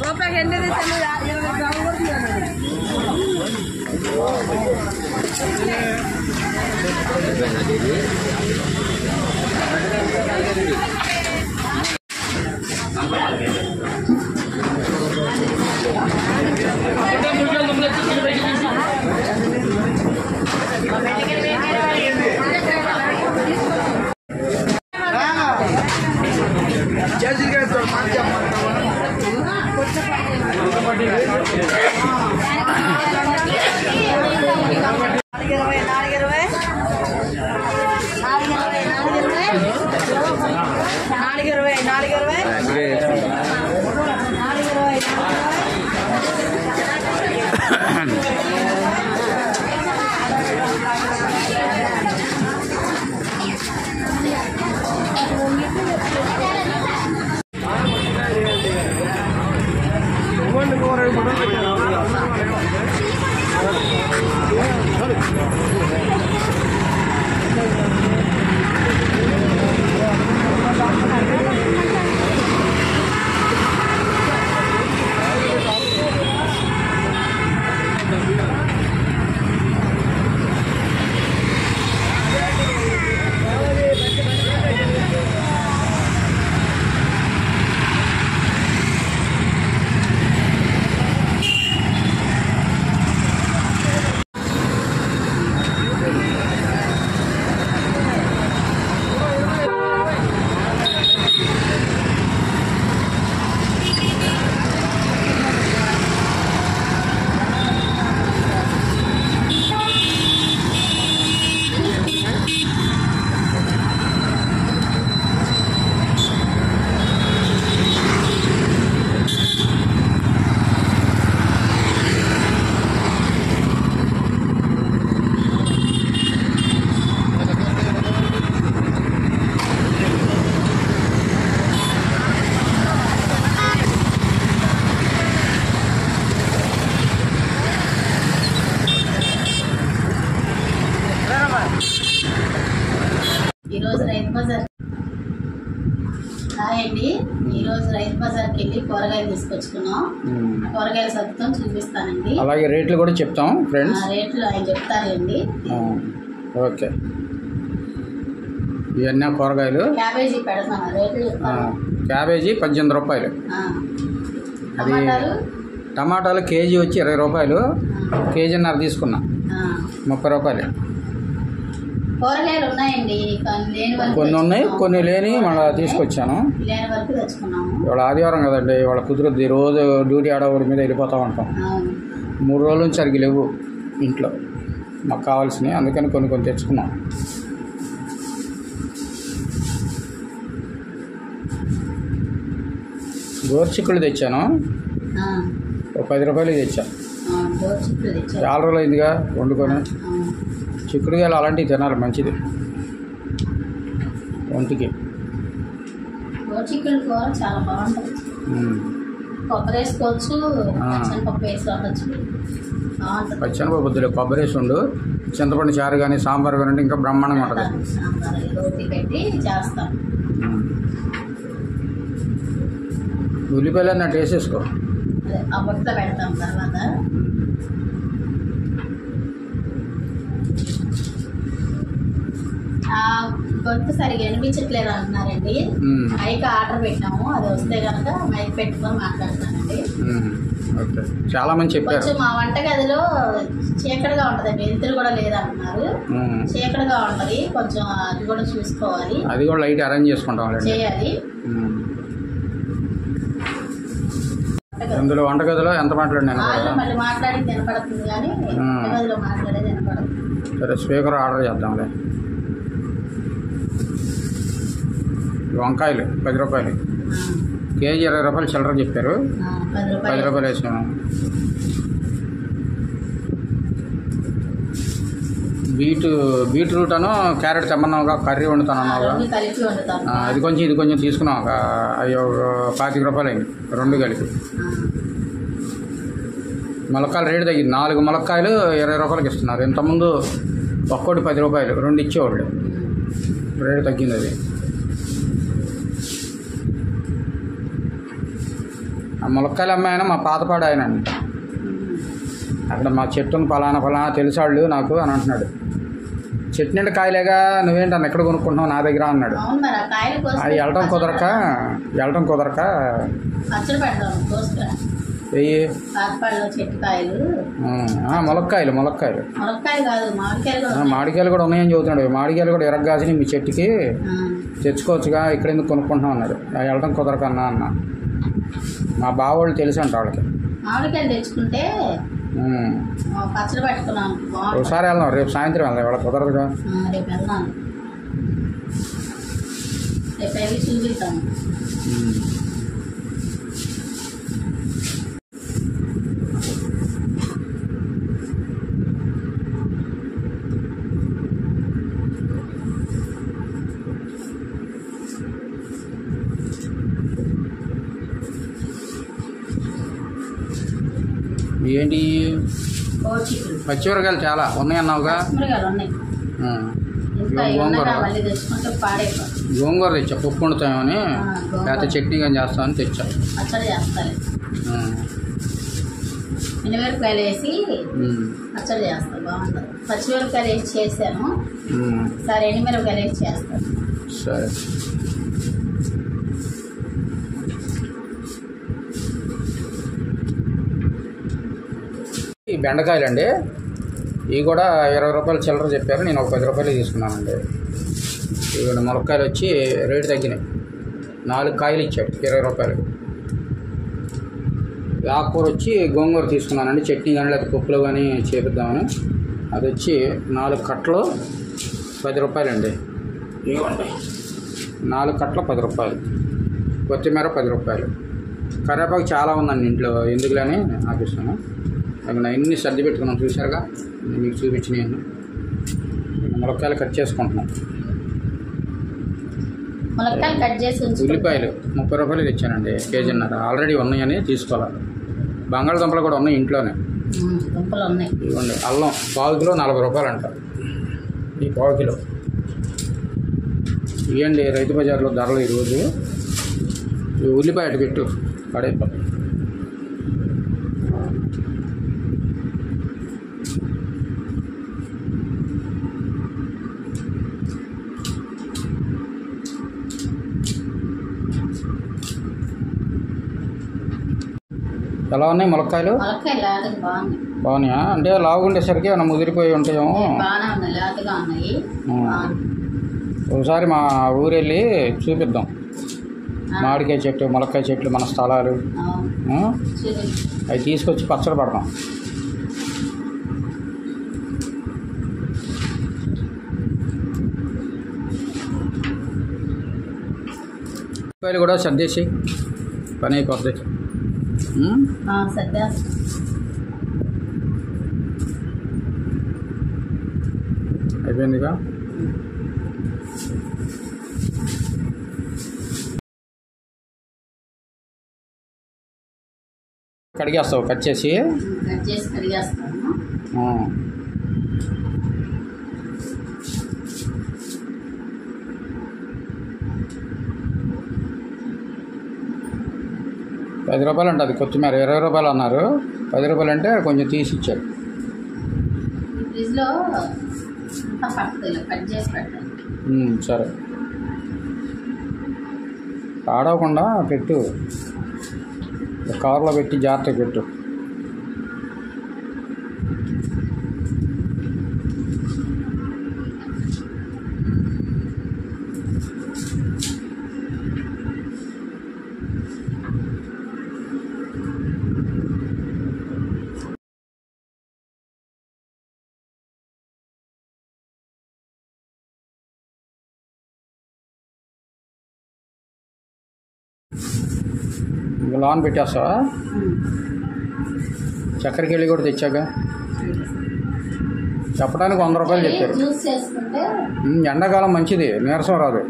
రూపాయికి ఎన్ని అండి ఈరోజు రైతు బజార్కి వెళ్ళి కూరగాయలు తీసుకొచ్చుకున్నాం. కూరగాయల సత్తం చూపిస్తానండి, అలాగే రేట్లు కూడా చెప్తాం ఫ్రెండ్స్. రేట్లు ఆయన చెప్తారండి. ఓకే, ఇవన్నీ కూరగాయలు. క్యాబేజీ పెడతాం, రేట్లు క్యాబేజీ 18 రూపాయలు. అది టమాటాలు కేజీ వచ్చి 20 రూపాయలు, కేజీన్నర తీసుకున్నా 30 రూపాయలు. కూరగాయలు ఉన్నాయండి, కొన్ని ఉన్నాయి కొన్ని లేని మళ్ళీ తీసుకొచ్చాను. ఇవాళ ఆదివారం కదండి, ఇవాళ కుదురుద్ది. రోజు డ్యూటీ ఆడవాడి మీద వెళ్ళిపోతూ ఉంటాం. 3 రోజుల నుంచి సరిగ్గా లేవు ఇంట్లో మాకు కావాల్సినవి, అందుకని కొన్ని తెచ్చుకున్నాం. గోరుచిక్కుళ్ళు తెచ్చాను, 10 రూపాయలు తెచ్చాను. చాలా రోజులు అయిందిగా వండుకొని. చిక్కుడుకాయలు అలాంటివి తినాలి, మంచిది ఒంటికి. చాలా బాగుంటుంది, కొబ్బరి వేసుకోవచ్చు, పచ్చనిపప్పు వద్దులే, కొబ్బరి వేసి ఉండు. చింతపండు చారు కానీ సాంబార్ కానీ ఇంకా బ్రహ్మాండంగా ఉంటుంది. ఉల్లిపాయలు అన్నట్టు వేసేసుకో. పెడతాం తర్వాత. గొంతు సరిగా వినిపించట్లేదు అంటున్నారండి. మైక్ ఆర్డర్ పెట్టాము, అది వస్తే కనుక మైక్ పెట్టుకొని మాట్లాడతానండి. చాలా మంది చెప్పారు. కొంచెం మా వంటగదిలో చీకటిగా ఉంటుందండి, వెలుతురు కూడా లేదంటున్నారు. చీకటిగా ఉంటుంది, కొంచెం అది కూడా చూసుకోవాలి. అది కూడా లైట్ అరేంజ్ చేసుకుంటాం చేయాలి. అందులో వంటగదిలో ఎంత మాట్లాడినా మళ్ళీ మాట్లాడి వినపడుతుంది, కానీ వంటగదిలో మాట్లాడేది వినపడదు. సరే, స్పీకర్ ఆర్డర్ చేద్దాంలే. వంకాయలు 10 రూపాయలు. కేజీ 20 రూపాయలు చిల్లర చెప్పారు. 10 రూపాయలు వేసాము. బీట్రూట్ అను క్యారెట్ తెమ్మన్నావుగా, కర్రీ వండుతాను అన్నావుగా. ఇది కొంచెం తీసుకున్నావు. అయ్యో 25 రూపాయలు అయింది 2 కలిపి. ములక్కాయలు రేటు తగ్గింది. 4 ములక్కాయలు 20 రూపాయలకి ఇస్తున్నారు. ఇంతకుముందు ఒక్కోటి 10 రూపాయలు 2 ఇచ్చేవాళ్ళు. రేటు తగ్గింది అది. ఆ ములక్కాయలు అమ్మాయన మా పాతపాడు ఆయన అండి. అక్కడ మా చెట్టును ఫలానా తెలిసాళ్ళు నాకు అని అంటున్నాడు. చెట్టు నిండా కాయలేగా, నువ్వేంటి అన్న ఎక్కడ కొనుక్కుంటున్నావు నా దగ్గర అన్నాడు. అది వెళ్ళటం కుదరక వెయ్యి ములక్కాయలు మామిడికాయలు కూడా ఉన్నాయని చెబుతున్నాడు. మామిడికాయలు కూడా ఎరగ్గాసి మీ చెట్టుకి తెచ్చుకోవచ్చుగా, ఇక్కడ ఎందుకు కొనుక్కుంటున్నాం అన్నాడు. వెళ్ళటం కుదరక అన్న మా బావోళ్ళు తెలుసు అంట వాళ్ళకి. మామిడికాయలు తెచ్చుకుంటే పచ్చడి పెట్టుకున్నాను. ఒకసారి వెళ్దాం, రేపు సాయంత్రం వెళ్దాం. ఇవాళ కుదరదుగా. రేపు వెళ్దాం, రేపు వెళ్ళి చూపిస్తాను. ఏంటి పచ్చిమిరకాయలు చాలా ఉన్నాయన్నావుగా. గోంగూర తెచ్చా, పప్పు వండుతామని, లేకపోతే చట్నీ కానీ చేస్తామని తెచ్చా. మినమిరపకాయలు వేసి పచ్చడి చేస్తాను, బాగుంటుంది. పచ్చిమిరపకాయలు వేసి చేశాను, సరే ఎండుమిరపకాయలు వేసి చేస్తాను. సరే. ఈ బెండకాయలు అండి, ఇవి కూడా 20 రూపాయలు చిల్లర చెప్పారు. నేను ఒక 10 రూపాయలు తీసుకున్నానండి. ఇవి ములక్కాయలు వచ్చి రేటు తగ్గినాయి. 4 కాయలు ఇచ్చాడు 20 రూపాయలు. ఆకుకూర వచ్చి గోంగూర తీసుకున్నానండి, చట్నీ కానీ లేదా పప్పులో కానీ చేపిద్దామని. అది వచ్చి 4 కట్టలు 10 రూపాయలండి. ఇవ్వండి, 4 కట్టలు 10 రూపాయలు. కొత్తిమీర 10 రూపాయలు. కరివేపాకు చాలా ఉందండి ఇంట్లో, ఎందుకులని ఆపిస్తాను. అవి అన్నీ సర్ది పెట్టుకున్నాను, చూసారుగా, మీకు చూపించినాను. ములక్కాయలు కట్ చేసుకుంటున్నాం. ఉల్లిపాయలు 30 రూపాయలు తెచ్చానండి, కేజీన్నర. ఆల్రెడీ ఉన్నాయని తీసుకోవాలి. బంగాళదుంపలు కూడా ఉన్నాయి ఇంట్లోనే. ఇవ్వండి. అల్లం 1/4 కిలో 40 రూపాయలు అంట. ఈ 1/4 కిలో ఇవ్వండి. రైతు బజార్లో ధరలు ఈరోజు. ఉల్లిపాయ అటు పెట్టు, పడైపోతుంది. ఎలా ఉన్నాయి ములక్కాయలు? బాగున్నాయా? అంటే లావుగుండేసరికి ఏమైనా ముదిరిపోయి ఉంటాయేమో. ఒకసారి మా ఊరు వెళ్ళి చూపిద్దాం. మామిడికాయ చెట్టు, ములక్కాయ చెట్లు, మన స్థలాలు అవి తీసుకొచ్చి పచ్చడి పడతాం. ఉల్లిపాయలు కూడా సర్దేసి పని అయిపోద్ది. అయిపోయిందిగా. కడిగేస్తావు కట్ చేసి కడిగేస్తాను. 10 రూపాయలు ఉంటుంది కొత్తిమీర. 20 రూపాయలు అన్నారు, 10 రూపాయలు అంటే కొంచెం తీసి ఇచ్చారు. సరే, పాడవకుండా పెట్టు, కవర్లో పెట్టి జాగ్రత్తగా పెట్టు. ఇంకా లోన్ పెట్టేస్తావా? చక్కెరకి వెళ్ళి కూడా తెచ్చాక చెప్పడానికి 100 రూపాయలు చెప్పారు. జ్యూస్ చేసుకుంటే ఎండాకాలం మంచిది, నీరసం రాదు.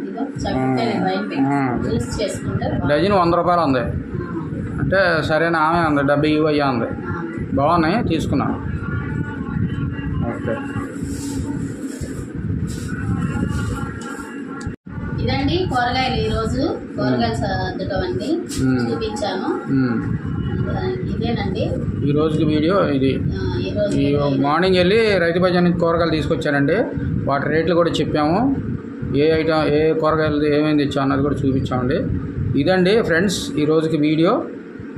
జ్యూస్ చేసుకుంటే డజన్ 100 రూపాయలు ఉంది అంటే సరేనా? ఆమె ఉంది 70 అయ్యా ఉంది. బాగున్నాయి, తీసుకున్నాను. ఓకే, ఇదండి కూరగాయలు. ఈరోజు కూరగాయలు సర్దటం అండి చూపించాను. ఇదేనండి ఈ రోజుకి వీడియో ఇది. ఈ మార్నింగ్ వెళ్ళి రైతు బజార్ నుంచి కూరగాయలు తీసుకొచ్చానండి. వాటి రేట్లు కూడా చెప్పాము. ఏ ఐటమ్, ఏ కూరగాయలు ఏమేమి తెచ్చాం అన్నది కూడా చూపించామండి. ఇదండి ఫ్రెండ్స్ ఈ రోజుకి వీడియో.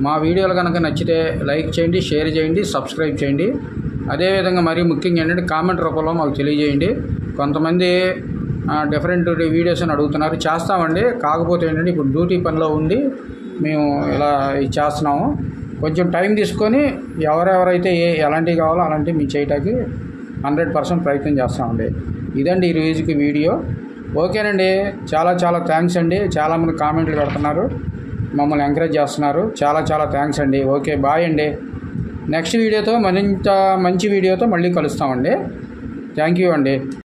మా వీడియోలు కనుక నచ్చితే లైక్ చేయండి, షేర్ చేయండి, సబ్స్క్రైబ్ చేయండి. అదేవిధంగా మరీ ముఖ్యంగా ఏంటంటే కామెంట్ రూపంలో మాకు తెలియజేయండి. కొంతమంది డిఫరెంట్ వీడియోస్ అని అడుగుతున్నారు, చేస్తామండి. కాకపోతే ఏంటంటే ఇప్పుడు డ్యూటీ పనిలో ఉండి మేము ఇలా చేస్తున్నాము. కొంచెం టైం తీసుకొని ఎవరెవరైతే ఎలాంటివి కావాలో అలాంటివి మేము చేయటానికి 100% ప్రయత్నం చేస్తామండి. ఇదండి ఈ రోజుకి వీడియో. ఓకేనండి, చాలా చాలా థ్యాంక్స్ అండి. చాలామంది కామెంట్లు పెడుతున్నారు, మమ్మల్ని ఎంకరేజ్ చేస్తున్నారు. చాలా చాలా థ్యాంక్స్ అండి. ఓకే, బాయ్ అండి. నెక్స్ట్ వీడియోతో మరింత మంచి వీడియోతో మళ్ళీ కలుస్తామండి. థ్యాంక్ యూ అండి.